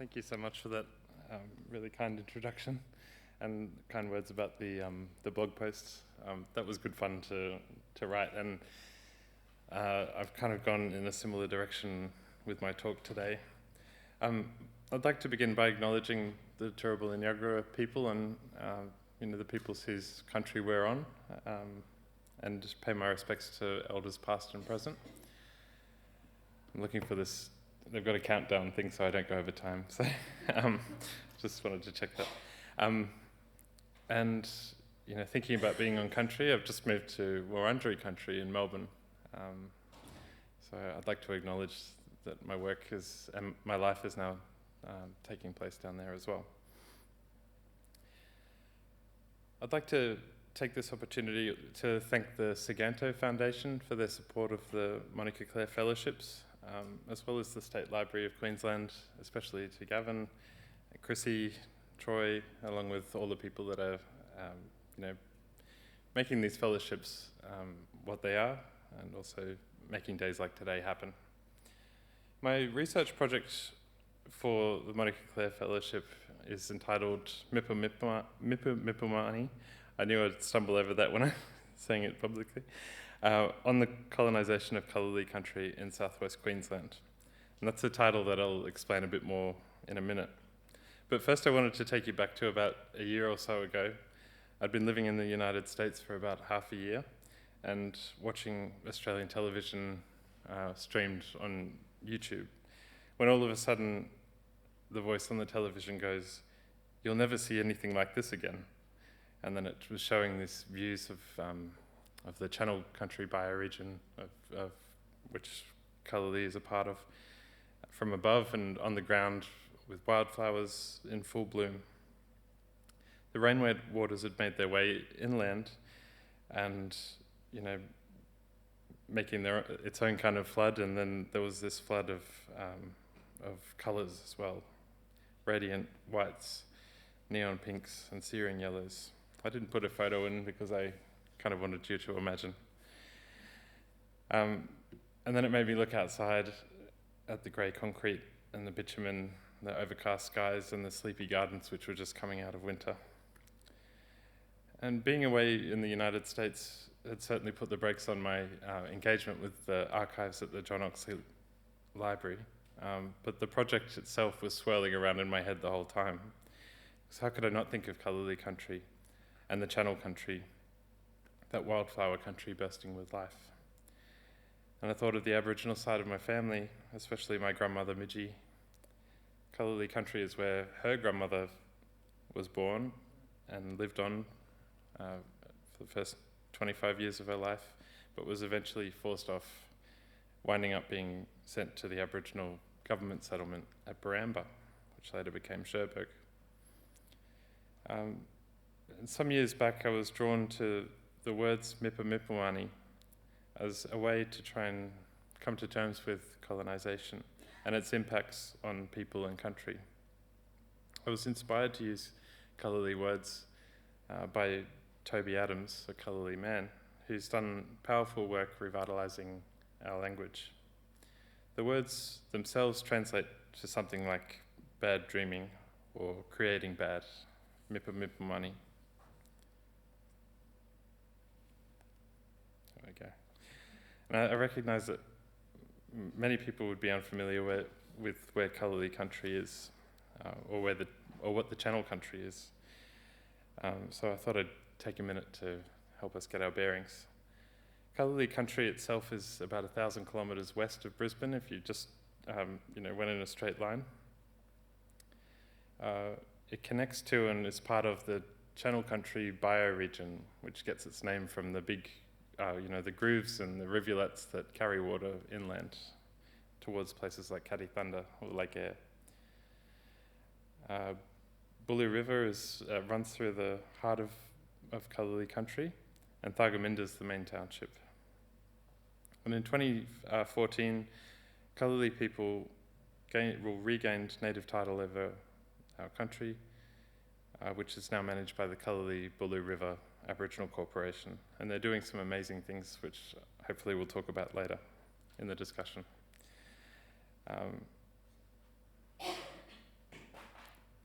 Thank you so much for that really kind introduction and kind words about the blog posts. That was good fun to write, and I've kind of gone in a similar direction with my talk today. I'd like to begin by acknowledging the Turrbal and Yagara people and the peoples whose country we're on, and just pay my respects to elders past and present. I'm looking for this. They've got a countdown thing so I don't go over time, so just wanted to check that. And thinking about being on country, I've just moved to Wurundjeri country in Melbourne. So I'd like to acknowledge that my work is, and my life is now taking place down there as well. I'd like to take this opportunity to thank the Siganto Foundation for their support of the Monica Clare Fellowships, as well as the State Library of Queensland, especially to Gavin, Chrissy, Troy, along with all the people that are making these fellowships what they are, and also making days like today happen. My research project for the Monica Clare Fellowship is entitled Mipa Mipumani. I knew I'd stumble over that when I was saying it publicly. On the colonisation of Kullilli Country in southwest Queensland. And that's a title that I'll explain a bit more in a minute. But first I wanted to take you back to about a year or so ago. I'd been living in the United States for about half a year and watching Australian television streamed on YouTube, when all of a sudden the voice on the television goes, "You'll never see anything like this again." And then it was showing these views of the Channel Country bioregion of which Kullilli is a part of, from above and on the ground with wildflowers in full bloom. The rainwaters had made their way inland and, making its own kind of flood, and then there was this flood of colours as well. Radiant whites, neon pinks and searing yellows. I didn't put a photo in because I kind of wanted you to imagine. And then it made me look outside at the grey concrete and the bitumen, the overcast skies and the sleepy gardens which were just coming out of winter. And being away in the United States had certainly put the brakes on my engagement with the archives at the John Oxley Library, but the project itself was swirling around in my head the whole time. So how could I not think of Kullilli Country and the Channel Country, that wildflower country bursting with life? And I thought of the Aboriginal side of my family, especially my grandmother Midgie. Kullilli Country is where her grandmother was born and lived on for the first 25 years of her life, but was eventually forced off, winding up being sent to the Aboriginal government settlement at Baramba, which later became Cherbourg. Some years back I was drawn to the words Mipa Mipumani as a way to try and come to terms with colonisation and its impacts on people and country. I was inspired to use Kullilli words by Toby Adams, a Kullilli man, who's done powerful work revitalising our language. The words themselves translate to something like bad dreaming or creating bad, Mipa Mipumani. There we go. And I recognise that many people would be unfamiliar with where Kullilli Country is, or what the Channel Country is. So I thought I'd take a minute to help us get our bearings. Kullilli Country itself is about 1,000 kilometres west of Brisbane if you just went in a straight line. It connects to and is part of the Channel Country bioregion, which gets its name from the big, the grooves and the rivulets that carry water inland towards places like Kadithunder or Lake Eyre. Bulli River runs through the heart of Kullilli Country, and Thargomindah is the main township. And in 2014, Kullilli people regained native title over our country, which is now managed by the Kullilli-Bulli River Aboriginal Corporation. And they're doing some amazing things, which hopefully we'll talk about later in the discussion.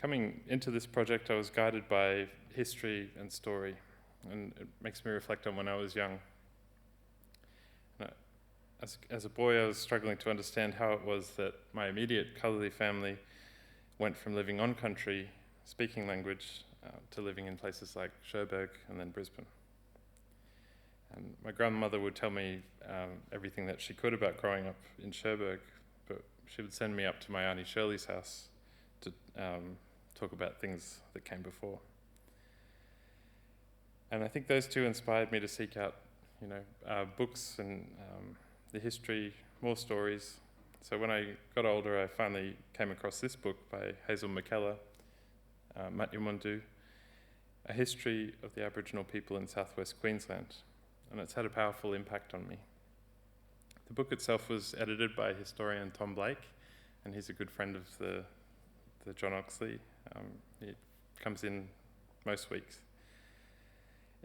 coming into this project, I was guided by history and story, and it makes me reflect on when I was young. As a boy, I was struggling to understand how it was that my immediate Kullilli family went from living on country, speaking language, to living in places like Cherbourg and then Brisbane. And my grandmother would tell me everything that she could about growing up in Cherbourg, but she would send me up to my Auntie Shirley's house to talk about things that came before. And I think those two inspired me to seek out, books and the history, more stories. So when I got older, I finally came across this book by Hazel McKellar, Matyamundu, A History of the Aboriginal People in Southwest Queensland, and it's had a powerful impact on me. The book itself was edited by historian Tom Blake, and he's a good friend of the John Oxley. He comes in most weeks.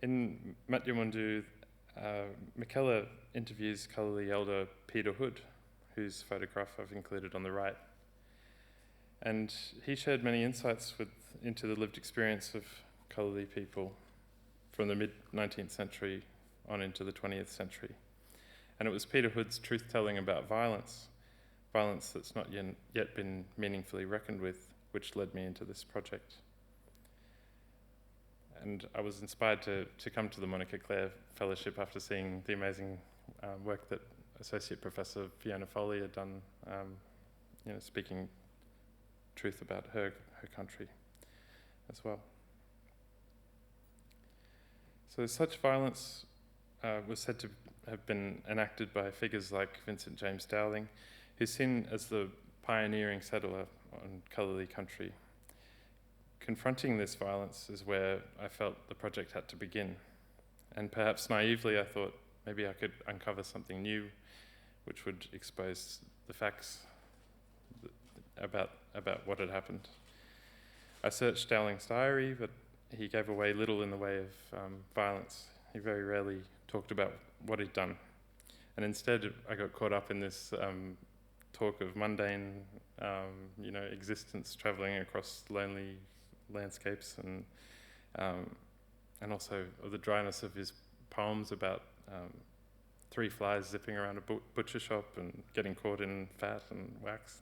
In Matyamundu, McKellar interviews Kullilli elder Peter Hood, whose photograph I've included on the right. And he shared many insights into the lived experience of Kullilli people from the mid-19th century on into the 20th century. And it was Peter Hood's truth-telling about violence that's not yet been meaningfully reckoned with, which led me into this project. And I was inspired to come to the Monica Clare Fellowship after seeing the amazing work that Associate Professor Fiona Foley had done, speaking truth about her country as well. So such violence was said to have been enacted by figures like Vincent James Dowling, who's seen as the pioneering settler on Kullilli Country. Confronting this violence is where I felt the project had to begin. And perhaps naively, I thought maybe I could uncover something new which would expose the facts about what had happened. I searched Dowling's diary, but he gave away little in the way of violence. He very rarely talked about what he'd done. And instead, I got caught up in this talk of mundane, existence, traveling across lonely landscapes, and also of the dryness of his poems about three flies zipping around a butcher shop and getting caught in fat and wax.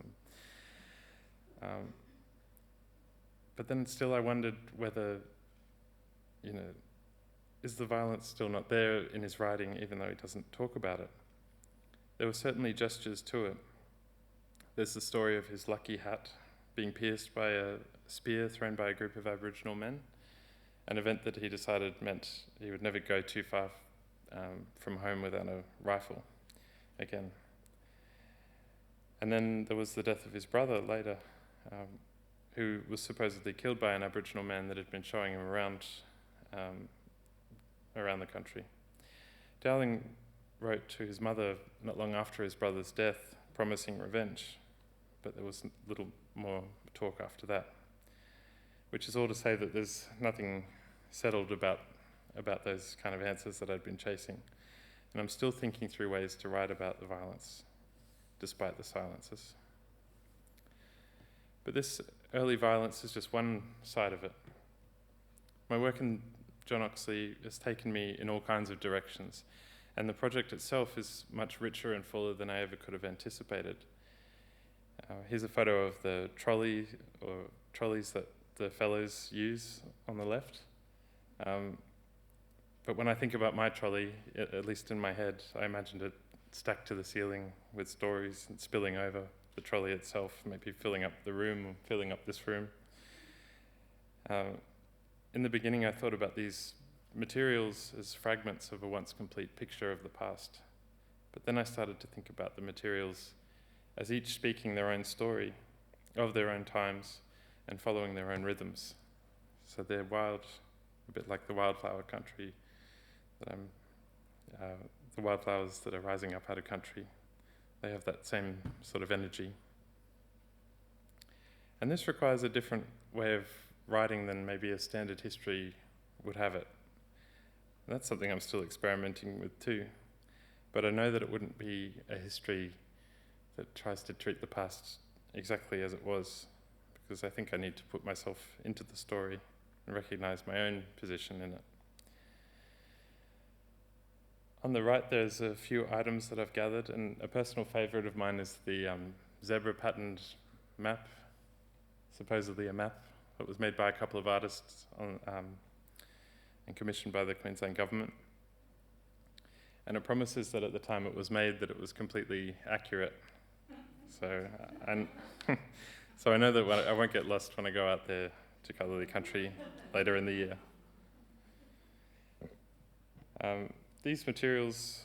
But then still I wondered whether, is the violence still not there in his writing, even though he doesn't talk about it? There were certainly gestures to it. There's the story of his lucky hat being pierced by a spear thrown by a group of Aboriginal men, an event that he decided meant he would never go too far from home without a rifle again. And then there was the death of his brother later, who was supposedly killed by an Aboriginal man that had been showing him around the country. Dowling wrote to his mother not long after his brother's death, promising revenge, but there was little more talk after that, which is all to say that there's nothing settled about those kind of answers that I'd been chasing. And I'm still thinking through ways to write about the violence, despite the silences. But this early violence is just one side of it. My work in John Oxley has taken me in all kinds of directions, and the project itself is much richer and fuller than I ever could have anticipated. Here's a photo of the trolleys that the fellows use on the left. But when I think about my trolley, at least in my head, I imagined it stacked to the ceiling with stories and spilling over the trolley itself, maybe filling up the room or filling up this room. In the beginning, I thought about these materials as fragments of a once complete picture of the past. But then I started to think about the materials as each speaking their own story of their own times and following their own rhythms. So they're wild, a bit like the wildflower country that the wildflowers that are rising up out of country. They have that same sort of energy. And this requires a different way of writing than maybe a standard history would have it. And that's something I'm still experimenting with too. But I know that it wouldn't be a history that tries to treat the past exactly as it was, because I think I need to put myself into the story and recognise my own position in it. On the right, there's a few items that I've gathered, and a personal favourite of mine is the zebra patterned map, supposedly a map that was made by a couple of artists and commissioned by the Queensland government. And it promises that at the time it was made that it was completely accurate. So, so I know that I won't get lost when I go out there to Kullilli Country later in the year. These materials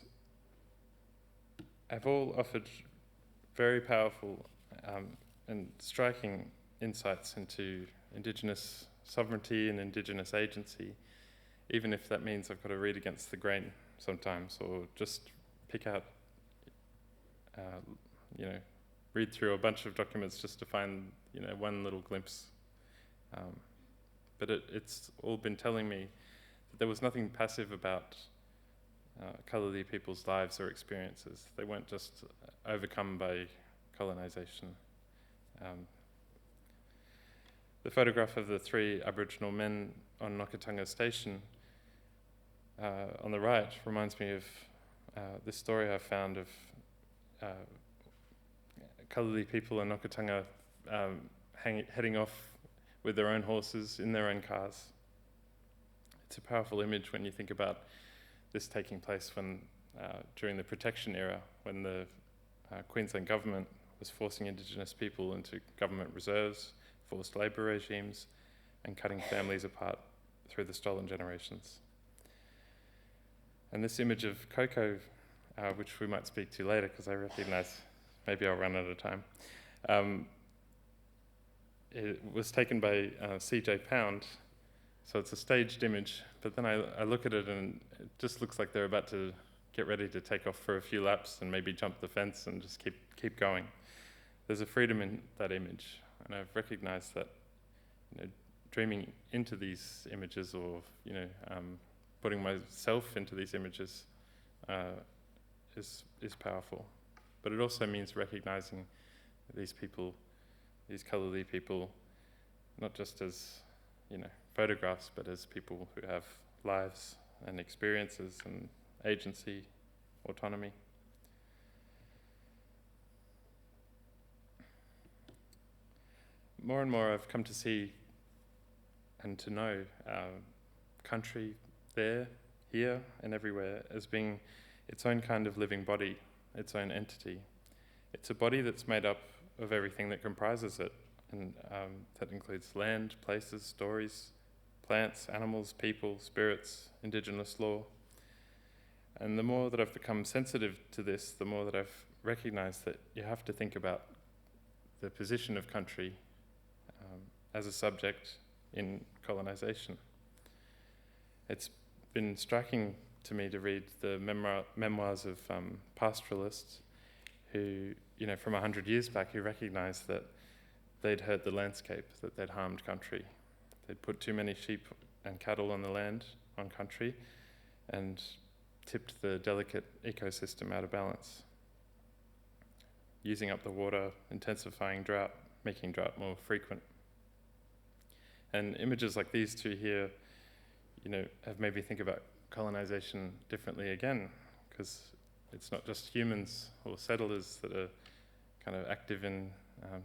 have all offered very powerful and striking insights into Indigenous sovereignty and Indigenous agency, even if that means I've got to read against the grain sometimes, or just pick out, read through a bunch of documents just to find, one little glimpse. But it's all been telling me that there was nothing passive about Kullilli people's lives or experiences. They weren't just overcome by colonisation. The photograph of the 3 Aboriginal men on Nokatunga Station on the right reminds me of this story I found of Kullilli people in Nokatunga heading off with their own horses in their own cars. It's a powerful image when you think about this taking place when, during the protection era, when the Queensland government was forcing Indigenous people into government reserves, forced labour regimes, and cutting families apart through the stolen generations. And this image of Coco, which we might speak to later because I recognise maybe I'll run out of time, it was taken by C.J. Pound, so it's a staged image, but then I look at it and it just looks like they're about to get ready to take off for a few laps and maybe jump the fence and just keep going. There's a freedom in that image, and I've recognised that dreaming into these images or putting myself into these images is powerful. But it also means recognising these people, these Kullilli people, not just as photographs, but as people who have lives and experiences and agency, autonomy. More and more I've come to see and to know country there, here, and everywhere as being its own kind of living body, its own entity. It's a body that's made up of everything that comprises it, and that includes land, places, stories, plants, animals, people, spirits, Indigenous law. And the more that I've become sensitive to this, the more that I've recognised that you have to think about the position of country as a subject in colonisation. It's been striking to me to read the memoirs of pastoralists who, from 100 years back, who recognised that they'd hurt the landscape, that they'd harmed country. They'd put too many sheep and cattle on the land, on country, and tipped the delicate ecosystem out of balance, using up the water, intensifying drought, making drought more frequent. And images like these two here, have made me think about colonisation differently again, because it's not just humans or settlers that are kind of active in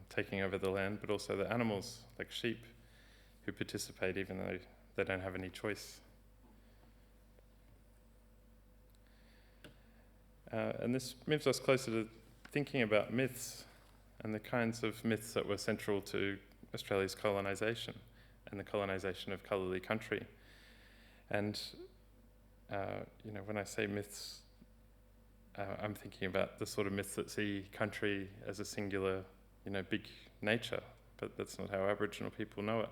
taking over the land, but also the animals, like sheep, who participate even though they don't have any choice. And this moves us closer to thinking about myths and the kinds of myths that were central to Australia's colonisation and the colonisation of Kullilli Country. And, when I say myths, I'm thinking about the sort of myths that see country as a singular, big nature, but that's not how Aboriginal people know it.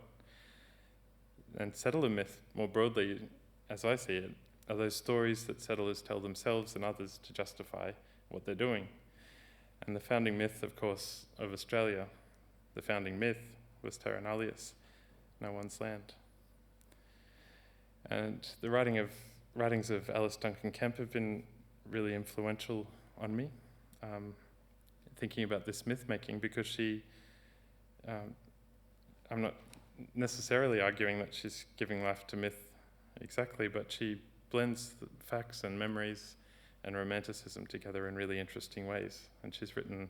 And settler myth, more broadly, as I see it, are those stories that settlers tell themselves and others to justify what they're doing. And the founding myth, of course, of Australia, the founding myth was terra nullius, no one's land. And the writings of Alice Duncan Kemp have been really influential on me, thinking about this myth making, because she I'm not necessarily arguing that she's giving life to myth exactly, but she blends the facts and memories and romanticism together in really interesting ways. And she's written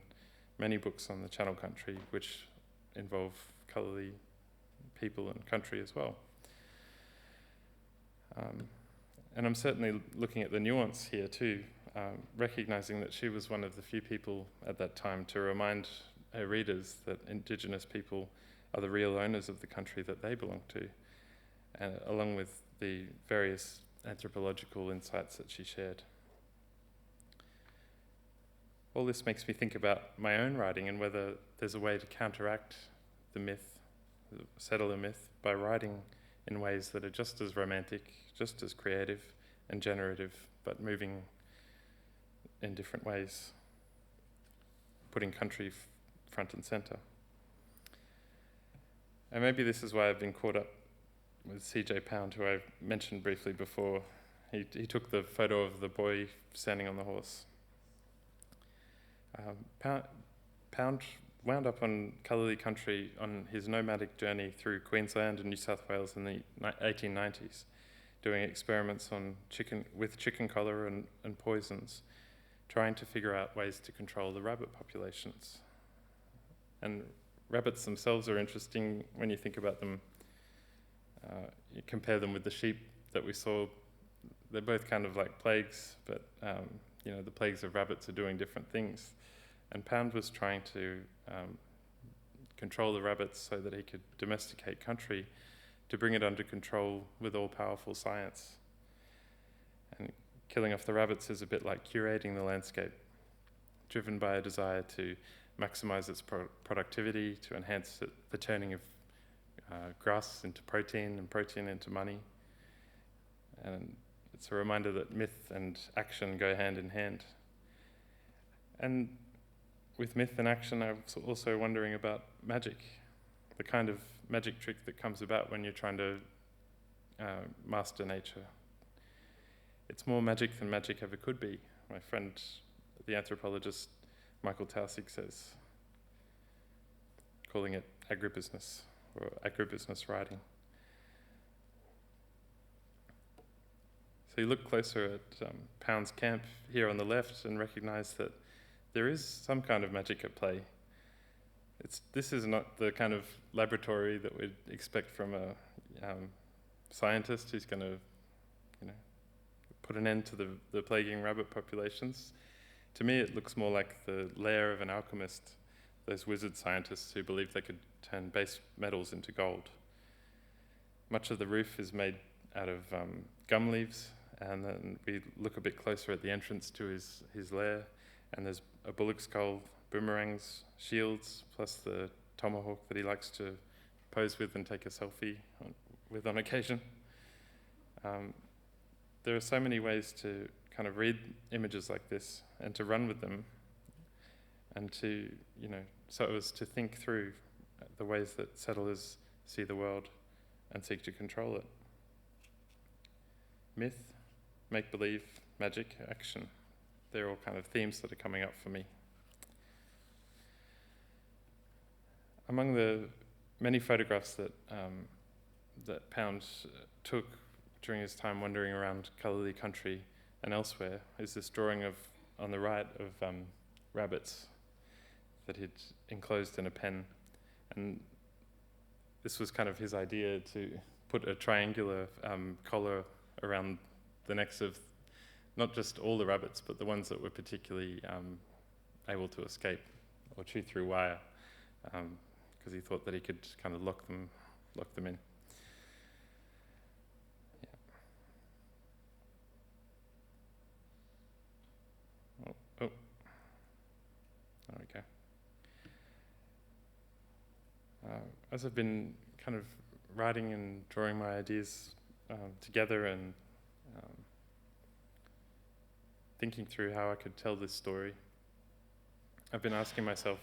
many books on the Channel Country, which involve Kullilli people and country as well. And I'm certainly looking at the nuance here too, recognising that she was one of the few people at that time to remind her readers that Indigenous people are the real owners of the country that they belong to, along with the various anthropological insights that she shared. All this makes me think about my own writing and whether there's a way to counteract the myth, the settler myth, by writing in ways that are just as romantic, just as creative and generative, but moving in different ways, putting country front and centre. And maybe this is why I've been caught up with C.J. Pound, who I mentioned briefly before. He took the photo of the boy standing on the horse. Pound wound up on Kullilli Country on his nomadic journey through Queensland and New South Wales in the 1890s, doing experiments on with chicken cholera and poisons, trying to figure out ways to control the rabbit populations. And rabbits themselves are interesting when you think about them. You compare them with the sheep that we saw. They're both kind of like plagues, but the plagues of rabbits are doing different things. And Pound was trying to control the rabbits so that he could domesticate country, to bring it under control with all-powerful science. And killing off the rabbits is a bit like curating the landscape, driven by a desire to maximize its productivity, to enhance the turning of grass into protein and protein into money. And it's a reminder that myth and action go hand in hand. And with myth and action, I'm also wondering about magic, the kind of magic trick that comes about when you're trying to master nature. It's more magic than magic ever could be, my friend, the anthropologist Michael Tausig says, calling it agribusiness, or agribusiness writing. So you look closer at Pound's camp here on the left and recognise that there is some kind of magic at play. This is not the kind of laboratory that we'd expect from a scientist who's going to, put an end to the plaguing rabbit populations. To me, it looks more like the lair of an alchemist, those wizard scientists who believed they could turn base metals into gold. Much of the roof is made out of gum leaves, and then we look a bit closer at the entrance to his lair, and there's a bullock skull, boomerangs, shields, plus the tomahawk that he likes to pose with and take a selfie with on occasion. There are so many ways to kind of read images like this and to run with them, and to, so as to think through the ways that settlers see the world and seek to control it. Myth, make-believe, magic, action. They're all kind of themes that are coming up for me. Among the many photographs that Pound took during his time wandering around Kullilli Country and elsewhere is this drawing on the right of rabbits that he'd enclosed in a pen. And this was kind of his idea, to put a triangular collar around the necks of not just all the rabbits, but the ones that were particularly able to escape or chew through wire, because he thought that he could kind of lock them in. Yeah. Oh. There we go. As I've been kind of writing and drawing my ideas together and thinking through how I could tell this story, I've been asking myself,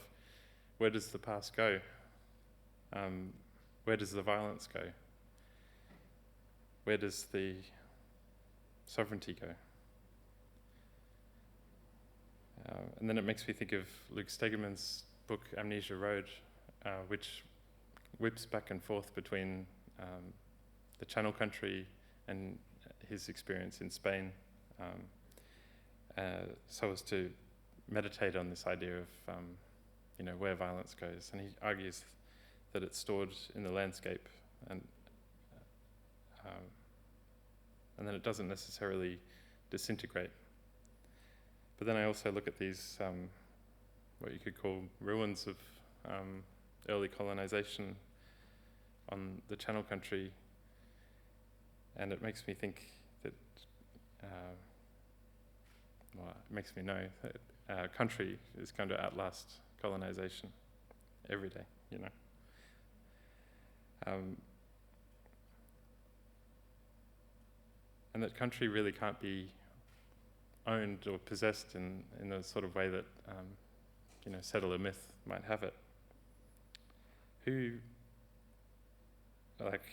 where does the past go? Where does the violence go? Where does the sovereignty go? And then it makes me think of Luke Stegeman's book, Amnesia Road, which whips back and forth between the Channel Country and his experience in Spain, so as to meditate on this idea of where violence goes. And he argues that it's stored in the landscape, and then it doesn't necessarily disintegrate. But then I also look at these, what you could call ruins of early colonisation on the Channel Country, and it makes me think that, it makes me know that country is going to outlast colonisation every day, and that country really can't be owned or possessed in the sort of way that settler myth might have it. Who, like,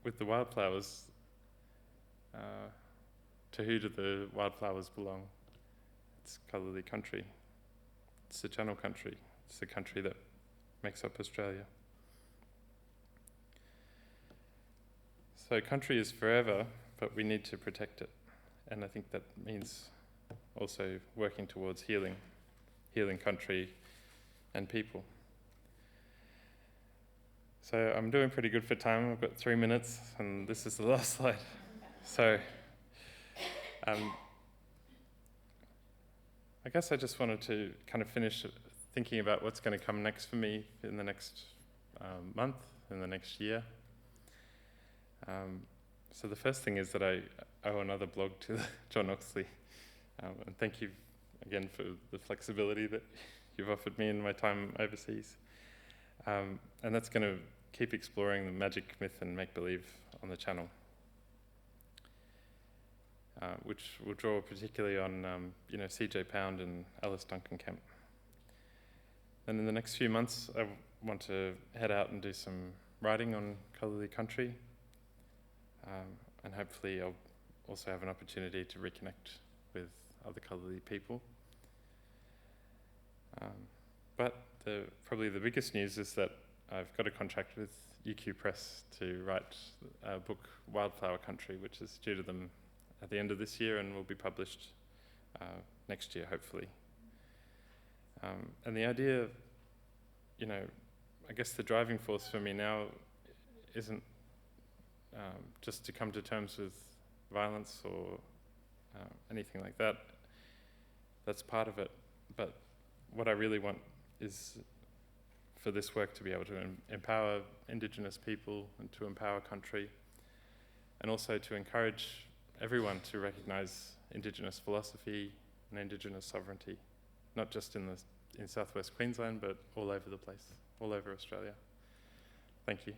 with the wildflowers, to who do the wildflowers belong? It's Kullilli Country. It's the Channel Country. It's the country that makes up Australia. So country is forever, but we need to protect it. And I think that means also working towards healing country and people. So I'm doing pretty good for time. I've got 3 minutes, and this is the last slide. So I guess I just wanted to kind of finish thinking about what's going to come next for me in the next month, in the next year. So the first thing is that I owe another blog to John Oxley, and thank you again for the flexibility that you've offered me in my time overseas. And that's going to keep exploring the magic, myth and make-believe on the channel, which will draw particularly on C.J. Pound and Alice Duncan Kemp. And in the next few months, I want to head out and do some writing on Kullilli Country, and hopefully I'll also have an opportunity to reconnect with other Kullilli people. But probably the biggest news is that I've got a contract with UQ Press to write a book, Wildflower Country, which is due to them at the end of this year and will be published next year, hopefully. And the idea, I guess the driving force for me now isn't just to come to terms with violence or anything like that. That's part of it. But what I really want is for this work to be able to empower Indigenous people and to empower country, and also to encourage everyone to recognise Indigenous philosophy and Indigenous sovereignty, not just in southwest Queensland, but all over the place, all over Australia. Thank you.